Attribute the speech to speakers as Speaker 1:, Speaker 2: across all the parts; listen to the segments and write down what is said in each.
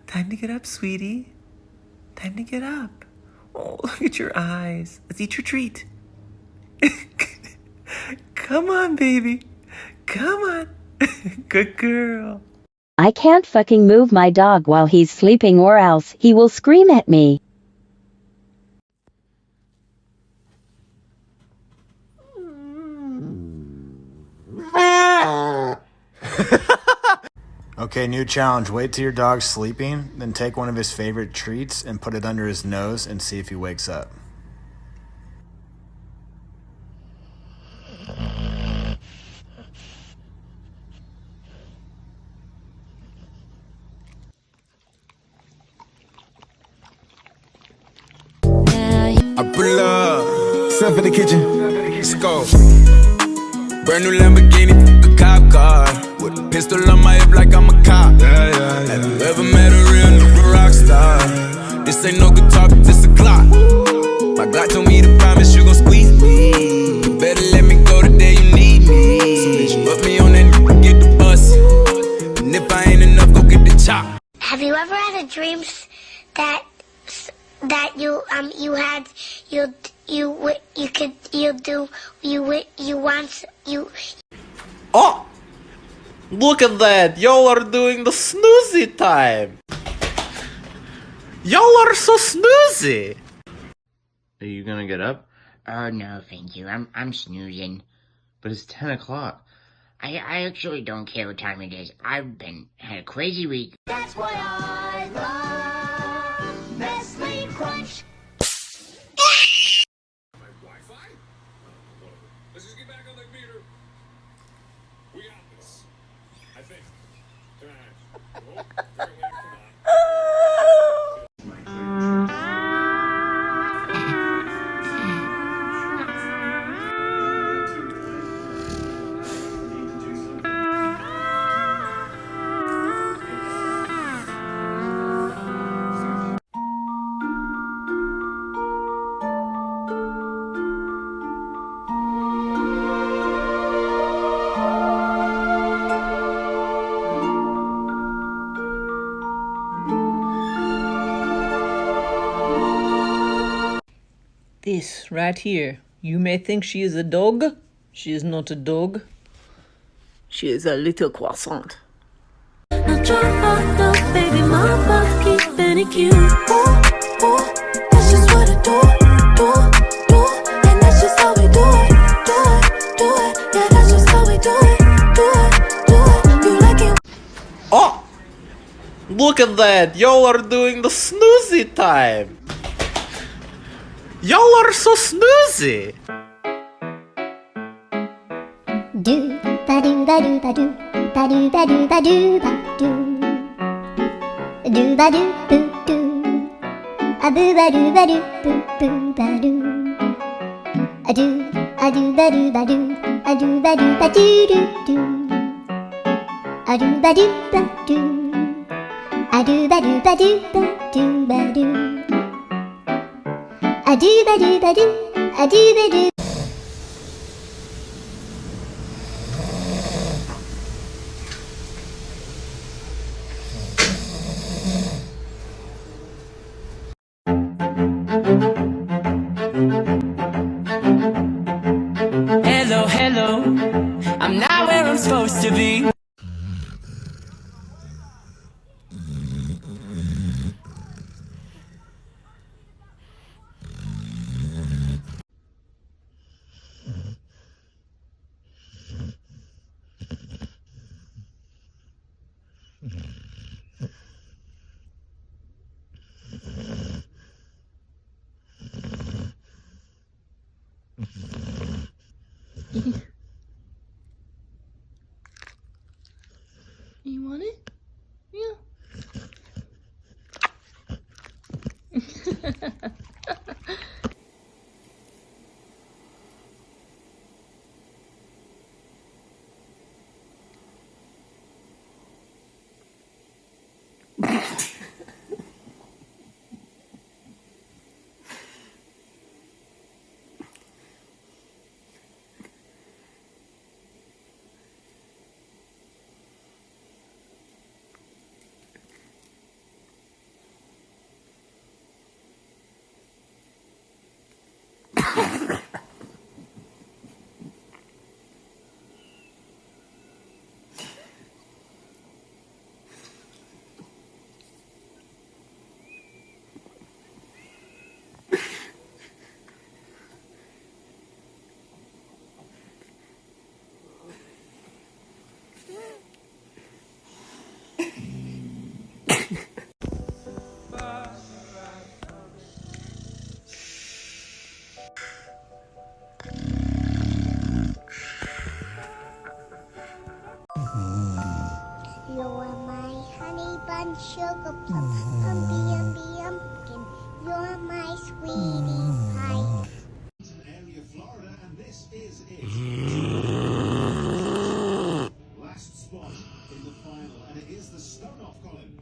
Speaker 1: Time to get up, sweetie. Time to get up. Oh, look at your eyes. Let's eat your treat. Come on, baby. Come on. Good girl.
Speaker 2: I can't fucking move my dog while he's sleeping or else he will scream at me.
Speaker 3: Okay, new challenge. Wait till your dog's sleeping, then take one of his favorite treats and put it under his nose and see if he wakes up.
Speaker 4: I pull up, step in the kitchen, let's go. Brand new Lamborghini, a cop car, with a pistol on my hip like I'm a cop. Have you ever met a real nigga rock star? This ain't no guitar, but this a Glock. My Glock told me to promise you gon' squeeze me. You better let me go the day you need me. So bitch, put me on that nigga, get the bus. And if I ain't enough, go get the chop.
Speaker 5: Have you ever had a dream that
Speaker 1: Oh! Look at that! Y'all are doing the snoozy time! Y'all are so snoozy! Are you gonna get up?
Speaker 6: Oh, no, thank you. I'm snoozing.
Speaker 1: But it's 10 o'clock.
Speaker 6: I actually don't care what time it is. I've had a crazy week.
Speaker 5: That's why I love Nestle Crunch.
Speaker 7: Wi-Fi? Let's just get back on the computer. We got this. I think. Come on. Oh, very well, come on.
Speaker 8: This right here. You may think she is a dog. She is not a dog. She is a little croissant.
Speaker 9: Not your fault, no, baby, mama keeping it cute. Ooh, ooh, that's just what I do, and that's just how we do it, yeah, that's just how we do it, you like it.
Speaker 1: Oh! Look at that! Y'all are doing the snoozy time! Y'all are so snoozy!
Speaker 5: Do ba do ba do ba do ba do ba do ba do ba do ba do boo do a boo ba do ba do boo ba do a do ba do ba do a do ba do ba do do a do ba do ba do a do ba do ba do ba do ba do a do ba do ba do a do ba do.
Speaker 10: Hello, hello, I'm not where I'm supposed to be.
Speaker 8: You want it? Yeah.
Speaker 5: You're my honey bun, sugar plum, pumpy umby umpkin. You're my sweetie pie.
Speaker 7: Area, Florida, and this is it. Last spot in the final, and it is the stone-off, Colin.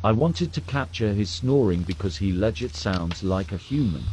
Speaker 11: I wanted to capture his snoring because he legit sounds like a human.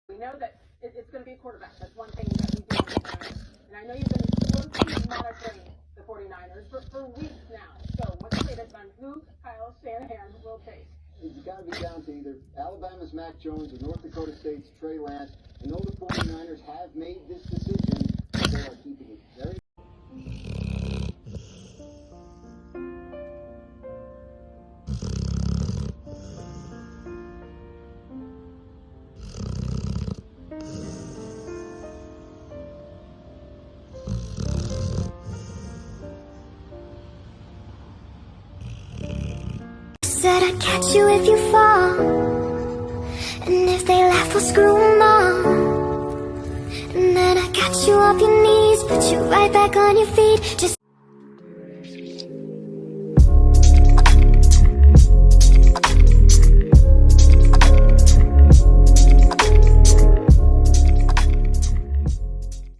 Speaker 12: We know that it's going to be a quarterback. That's one thing that we do understand. And I know you've been closely monitoring the 49ers for weeks now. So what's the latest on who Kyle Shanahan will take?
Speaker 13: It's got to be down to either Alabama's Mac Jones or North Dakota State's Trey Lance. I know the 49ers have made this decision, but they are keeping it very...
Speaker 5: I catch you if you fall. And if they laugh, I'll screw them all. And then I catch you off your knees, put you right back on your feet. Just